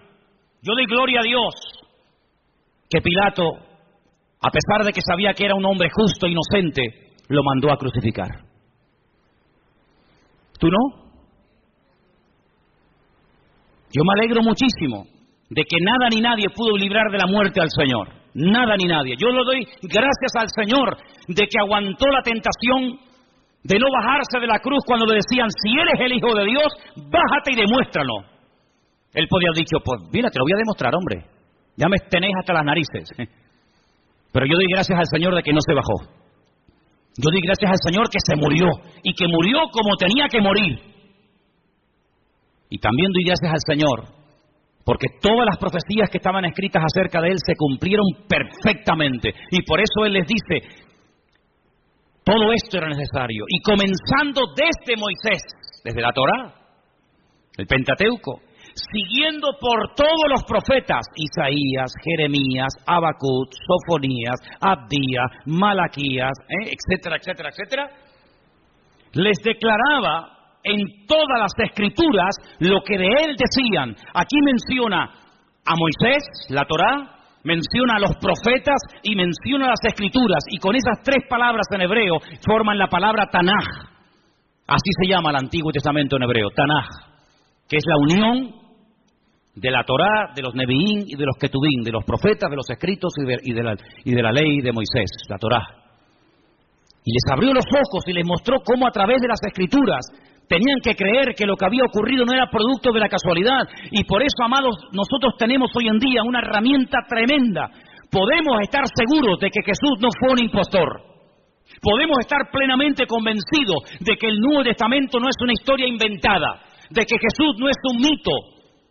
Yo doy gloria a Dios que Pilato, a pesar de que sabía que era un hombre justo e inocente, lo mandó a crucificar. ¿Tú no? Yo me alegro muchísimo de que nada ni nadie pudo librar de la muerte al Señor. Nada ni nadie. Yo le doy gracias al Señor de que aguantó la tentación de no bajarse de la cruz cuando le decían, si eres el Hijo de Dios, bájate y demuéstralo. Él podía haber dicho, pues mira, te lo voy a demostrar, hombre. Ya me tenéis hasta las narices. Pero yo doy gracias al Señor de que no se bajó. Yo doy gracias al Señor que se murió y que murió como tenía que morir. Y también doy gracias al Señor porque todas las profecías que estaban escritas acerca de Él se cumplieron perfectamente. Y por eso Él les dice, todo esto era necesario. Y comenzando desde Moisés, desde la Torá, el Pentateuco, siguiendo por todos los profetas, Isaías, Jeremías, Habacuc, Sofonías, Abdías, Malaquías, etcétera, etcétera, etcétera, les declaraba en todas las escrituras lo que de él decían. Aquí menciona a Moisés, la Torá, menciona a los profetas y menciona las escrituras. Y con esas tres palabras en hebreo forman la palabra Tanaj. Así se llama el Antiguo Testamento en hebreo, Tanaj, que es la unión de la Torá, de los Neviín y de los Ketubín, de los profetas, de los escritos y de la ley de Moisés, la Torá. Y les abrió los ojos y les mostró cómo a través de las escrituras tenían que creer que lo que había ocurrido no era producto de la casualidad. Y por eso, amados, nosotros tenemos hoy en día una herramienta tremenda. Podemos estar seguros de que Jesús no fue un impostor. Podemos estar plenamente convencidos de que el Nuevo Testamento no es una historia inventada, de que Jesús no es un mito,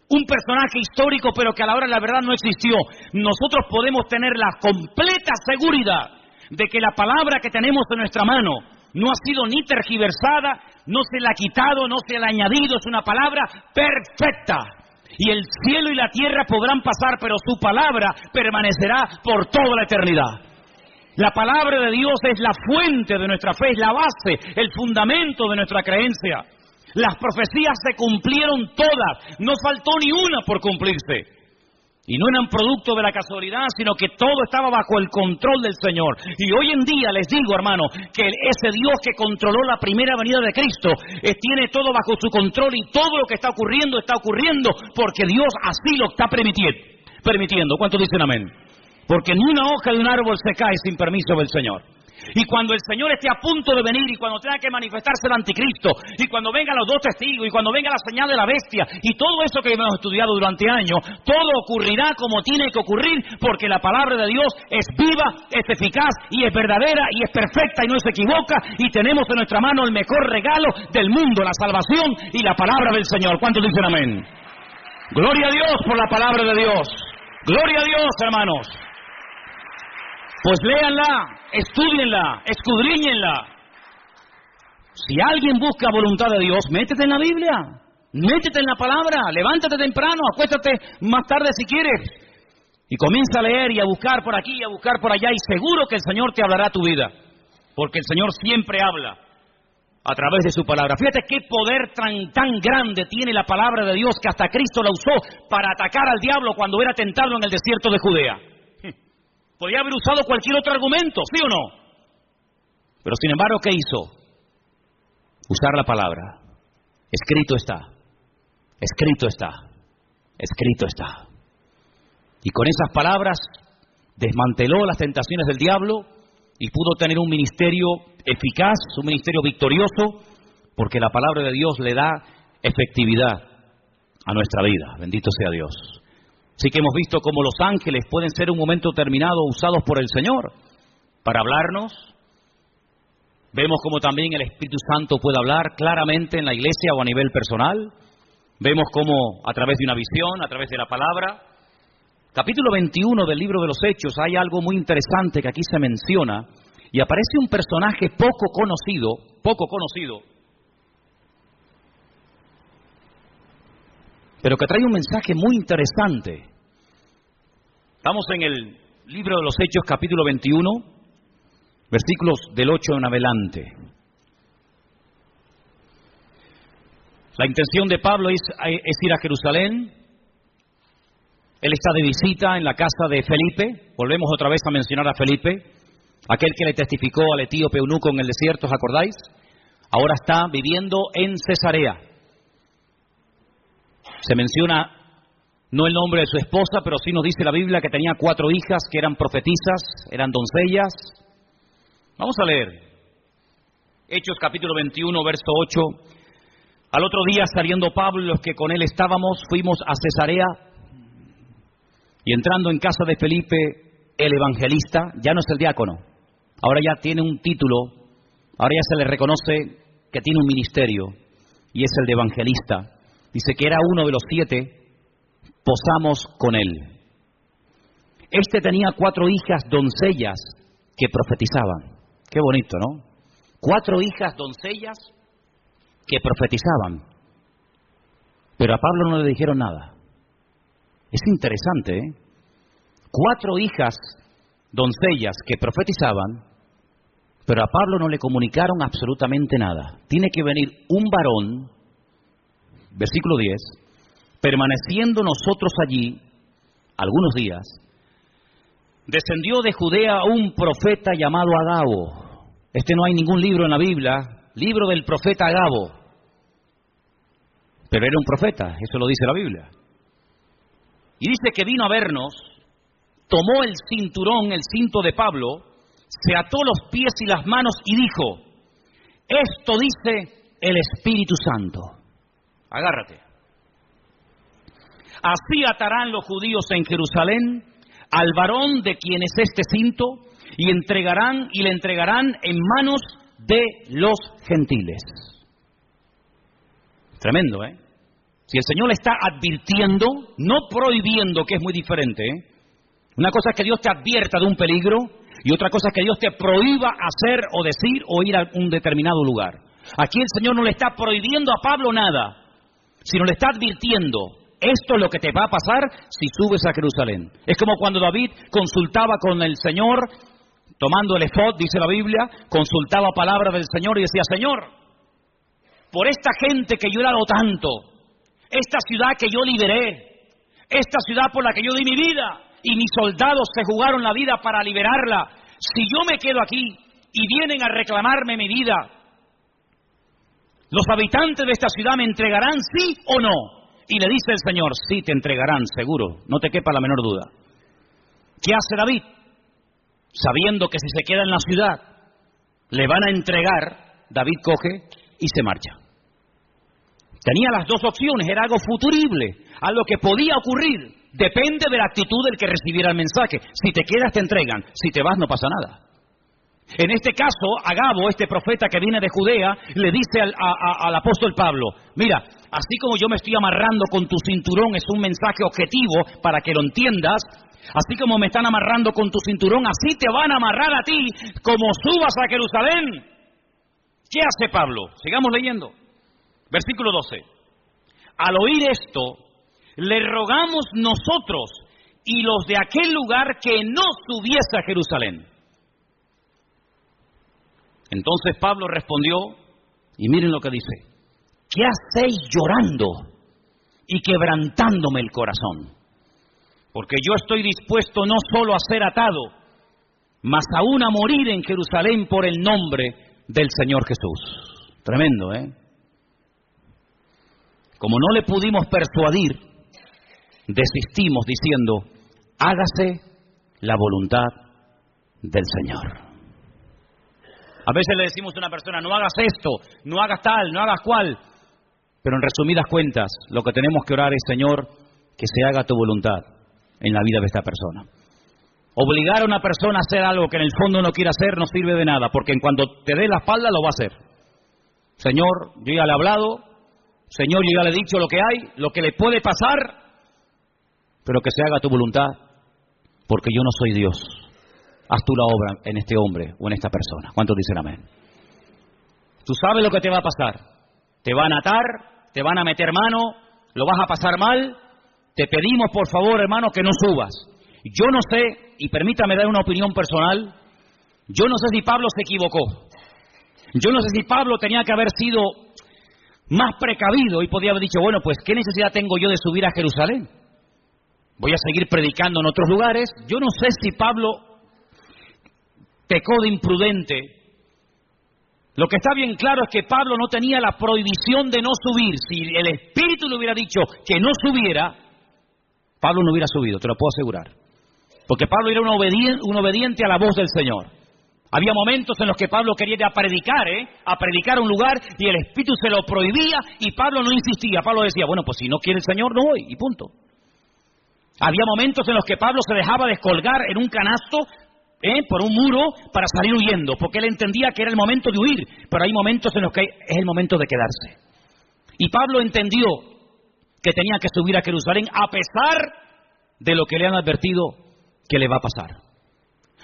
un personaje histórico, pero que a la hora de la verdad no existió. Nosotros podemos tener la completa seguridad de que la palabra que tenemos en nuestra mano no ha sido ni tergiversada, no se la ha quitado, no se la ha añadido, es una palabra perfecta. Y el cielo y la tierra podrán pasar, pero su palabra permanecerá por toda la eternidad. La palabra de Dios es la fuente de nuestra fe, es la base, el fundamento de nuestra creencia. Las profecías se cumplieron todas, no faltó ni una por cumplirse. Y no eran producto de la casualidad, sino que todo estaba bajo el control del Señor. Y hoy en día les digo, hermano, que ese Dios que controló la primera venida de Cristo tiene todo bajo su control, y todo lo que está ocurriendo porque Dios así lo está permitiendo. ¿Cuántos dicen amén? Porque ni una hoja de un árbol se cae sin permiso del Señor. Y cuando el Señor esté a punto de venir, y cuando tenga que manifestarse el anticristo, y cuando vengan los dos testigos, y cuando venga la señal de la bestia, y todo eso que hemos estudiado durante años, todo ocurrirá como tiene que ocurrir, porque la palabra de Dios es viva, es eficaz, y es verdadera, y es perfecta, y no se equivoca, y tenemos en nuestra mano el mejor regalo del mundo, la salvación y la palabra del Señor. ¿Cuántos dicen amén? Gloria a Dios por la palabra de Dios. Gloria a Dios, hermanos. Pues léanla, estúdienla, escudriñenla. Si alguien busca voluntad de Dios, métete en la Biblia, métete en la palabra, levántate temprano, acuéstate más tarde si quieres, y comienza a leer y a buscar por aquí y a buscar por allá, y seguro que el Señor te hablará tu vida, porque el Señor siempre habla a través de su palabra. Fíjate qué poder tan grande tiene la palabra de Dios, que hasta Cristo la usó para atacar al diablo cuando era tentado en el desierto de Judea. Podría haber usado cualquier otro argumento, ¿sí o no? Pero sin embargo, ¿qué hizo? Usar la palabra. Escrito está. Escrito está. Escrito está. Y con esas palabras desmanteló las tentaciones del diablo y pudo tener un ministerio eficaz, un ministerio victorioso, porque la palabra de Dios le da efectividad a nuestra vida. Bendito sea Dios. Así que hemos visto cómo los ángeles pueden ser en un momento determinado usados por el Señor. para hablarnos. Vemos como también el Espíritu Santo puede hablar claramente en la iglesia o a nivel personal. Vemos como a través de una visión, a través de la palabra. Capítulo 21 del libro de los Hechos, hay algo muy interesante que aquí se menciona, y aparece un personaje poco conocido, pero que trae un mensaje muy interesante. Estamos en el libro de los Hechos, capítulo 21, versículos del 8 en adelante. La intención de Pablo es ir a Jerusalén. Él está de visita en la casa de Felipe. Volvemos otra vez a mencionar a Felipe, aquel que le testificó al etíope eunuco en el desierto, ¿os acordáis? Ahora está viviendo en Cesarea. Se menciona no el nombre de su esposa, pero sí nos dice la Biblia que tenía 4 hijas que eran profetisas, eran doncellas. Vamos a leer Hechos capítulo 21, verso 8. Al otro día, saliendo Pablo y los que con él estábamos, fuimos a Cesarea, y entrando en casa de Felipe, el evangelista, ya no es el diácono, ahora ya tiene un título, ahora ya se le reconoce que tiene un ministerio, y es el de evangelista. Dice que era uno de los 7, posamos con él. Este tenía 4 hijas doncellas que profetizaban. Qué bonito, ¿no? 4 hijas doncellas que profetizaban. Pero a Pablo no le dijeron nada. Es interesante, ¿eh? 4 hijas doncellas que profetizaban, pero a Pablo no le comunicaron absolutamente nada. Tiene que venir un varón, versículo 10, permaneciendo nosotros allí algunos días, descendió de Judea un profeta llamado Agabo. No hay ningún libro en la Biblia, libro del profeta Agabo, pero era un profeta, eso lo dice la Biblia. Y dice que vino a vernos, tomó el cinturón, el cinto de Pablo, se ató los pies y las manos y dijo: esto dice el Espíritu Santo. Agárrate. Así atarán los judíos en Jerusalén al varón de quien es este cinto, y le entregarán en manos de los gentiles. Tremendo, ¿eh? Si el Señor le está advirtiendo, no prohibiendo, que es muy diferente, ¿eh? Una cosa es que Dios te advierta de un peligro, y otra cosa es que Dios te prohíba hacer o decir o ir a un determinado lugar. Aquí el Señor no le está prohibiendo a Pablo nada, sino le está advirtiendo: esto es lo que te va a pasar si subes a Jerusalén. Es como cuando David consultaba con el Señor, tomando el efod, dice la Biblia, consultaba palabra del Señor y decía: Señor, por esta gente que yo he dado tanto, esta ciudad que yo liberé, esta ciudad por la que yo di mi vida, y mis soldados se jugaron la vida para liberarla, si yo me quedo aquí y vienen a reclamarme mi vida, ¿los habitantes de esta ciudad me entregarán sí o no? Y le dice el Señor: sí, te entregarán, seguro, no te quepa la menor duda. ¿Qué hace David? Sabiendo que si se queda en la ciudad le van a entregar, David coge y se marcha. Tenía las 2 opciones, era algo futurible, algo que podía ocurrir. Depende de la actitud del que recibiera el mensaje. Si te quedas, te entregan. Si te vas, no pasa nada. En este caso, Agabo, este profeta que viene de Judea, le dice al apóstol Pablo: mira, así como yo me estoy amarrando con tu cinturón, es un mensaje objetivo para que lo entiendas. Así como me están amarrando con tu cinturón, así te van a amarrar a ti como subas a Jerusalén. ¿Qué hace Pablo? Sigamos leyendo. Versículo 12. Al oír esto, le rogamos nosotros y los de aquel lugar que no subiese a Jerusalén. Entonces Pablo respondió, y miren lo que dice: ¿qué hacéis llorando y quebrantándome el corazón? Porque yo estoy dispuesto no solo a ser atado, mas aún a morir en Jerusalén por el nombre del Señor Jesús. Tremendo, ¿eh? Como no le pudimos persuadir, desistimos diciendo: hágase la voluntad del Señor. A veces le decimos a una persona: no hagas esto, no hagas tal, no hagas cual. Pero en resumidas cuentas, lo que tenemos que orar es: Señor, que se haga tu voluntad en la vida de esta persona. Obligar a una persona a hacer algo que en el fondo no quiere hacer no sirve de nada, porque en cuanto te dé la espalda lo va a hacer. Señor, yo ya le he hablado, Señor, yo ya le he dicho lo que hay, lo que le puede pasar, pero que se haga tu voluntad, porque yo no soy Dios. Haz tú la obra en este hombre o en esta persona. ¿Cuántos dicen amén? Tú sabes lo que te va a pasar. Te van a atar, te van a meter mano, lo vas a pasar mal. Te pedimos, por favor, hermano, que no subas. Yo no sé, y permítame dar una opinión personal, yo no sé si Pablo se equivocó. Yo no sé si Pablo tenía que haber sido más precavido y podía haber dicho, bueno, pues, ¿qué necesidad tengo yo de subir a Jerusalén? Voy a seguir predicando en otros lugares. Yo no sé si Pablo pecó de imprudente. Lo que está bien claro es que Pablo no tenía la prohibición de no subir. Si el Espíritu le hubiera dicho que no subiera, Pablo no hubiera subido, te lo puedo asegurar. Porque Pablo era un obediente a la voz del Señor. Había momentos en los que Pablo quería ir a predicar a un lugar y el Espíritu se lo prohibía y Pablo no insistía. Pablo decía, bueno, pues si no quiere el Señor, no voy, y punto. Había momentos en los que Pablo se dejaba descolgar en un canasto por un muro para salir huyendo, porque él entendía que era el momento de huir, pero hay momentos en los que es el momento de quedarse. Y Pablo entendió que tenía que subir a Jerusalén a pesar de lo que le han advertido que le va a pasar.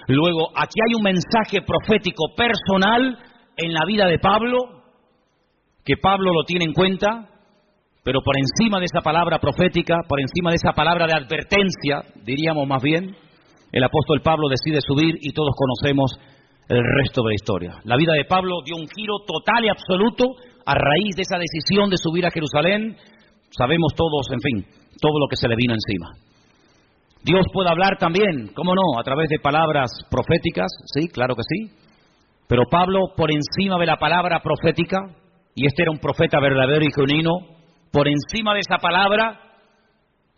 Luego, aquí hay un mensaje profético personal en la vida de Pablo, que Pablo lo tiene en cuenta, pero por encima de esa palabra profética, por encima de esa palabra de advertencia, diríamos más bien, el apóstol Pablo decide subir y todos conocemos el resto de la historia. La vida de Pablo dio un giro total y absoluto a raíz de esa decisión de subir a Jerusalén. Sabemos todos, en fin, todo lo que se le vino encima. Dios puede hablar también, ¿cómo no?, a través de palabras proféticas, sí, claro que sí. Pero Pablo, por encima de la palabra profética, y este era un profeta verdadero y genuino, por encima de esa palabra,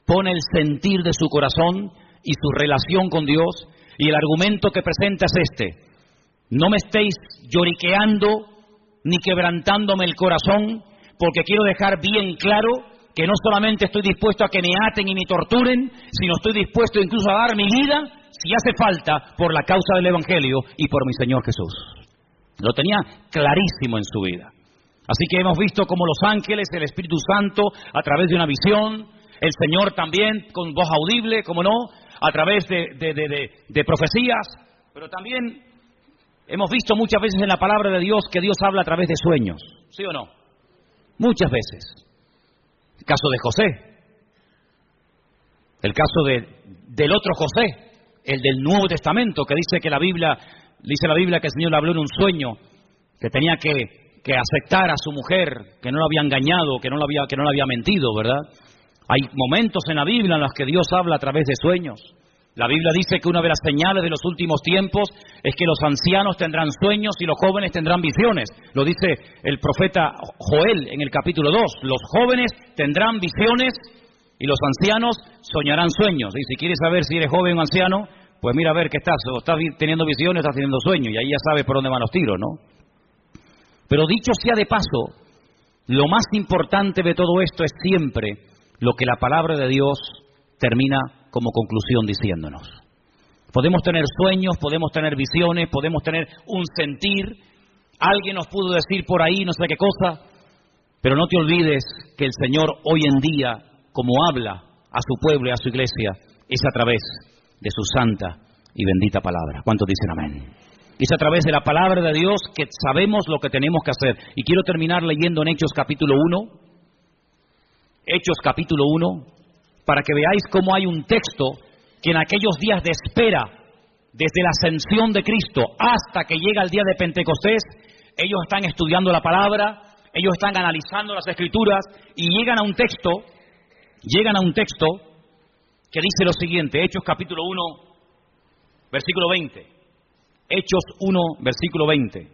pone el sentir de su corazón y su relación con Dios, y el argumento que presenta es este: no me estéis lloriqueando ni quebrantándome el corazón, porque quiero dejar bien claro que no solamente estoy dispuesto a que me aten y me torturen, sino estoy dispuesto incluso a dar mi vida, si hace falta, por la causa del Evangelio y por mi Señor Jesús. Lo tenía clarísimo en su vida. Así que hemos visto cómo los ángeles, el Espíritu Santo, a través de una visión, el Señor también con voz audible, como no, a través de profecías, pero también hemos visto muchas veces en la palabra de Dios que Dios habla a través de sueños, ¿sí o no? Muchas veces. El caso de José, el caso del otro José, el del Nuevo Testamento, que dice la Biblia que el Señor le habló en un sueño, que tenía que aceptar a su mujer, que no lo había engañado, que no lo había mentido, ¿verdad? Hay momentos en la Biblia en los que Dios habla a través de sueños. La Biblia dice que una de las señales de los últimos tiempos es que los ancianos tendrán sueños y los jóvenes tendrán visiones. Lo dice el profeta Joel en el capítulo 2. Los jóvenes tendrán visiones y los ancianos soñarán sueños. Y si quieres saber si eres joven o anciano, pues mira a ver qué estás. O estás teniendo visiones, estás teniendo sueños. Y ahí ya sabes por dónde van los tiros, ¿no? Pero dicho sea de paso, lo más importante de todo esto es siempre lo que la palabra de Dios termina como conclusión diciéndonos. Podemos tener sueños, podemos tener visiones, podemos tener un sentir. Alguien nos pudo decir por ahí no sé qué cosa, pero no te olvides que el Señor hoy en día, como habla a su pueblo y a su iglesia, es a través de su santa y bendita palabra. ¿Cuántos dicen amén? Es a través de la palabra de Dios que sabemos lo que tenemos que hacer. Y quiero terminar leyendo en Hechos capítulo 1. Hechos capítulo 1, para que veáis cómo hay un texto que en aquellos días de espera, desde la ascensión de Cristo hasta que llega el día de Pentecostés, ellos están estudiando la palabra, ellos están analizando las Escrituras y llegan a un texto que dice lo siguiente, Hechos capítulo 1, versículo 20. Hechos 1, versículo 20.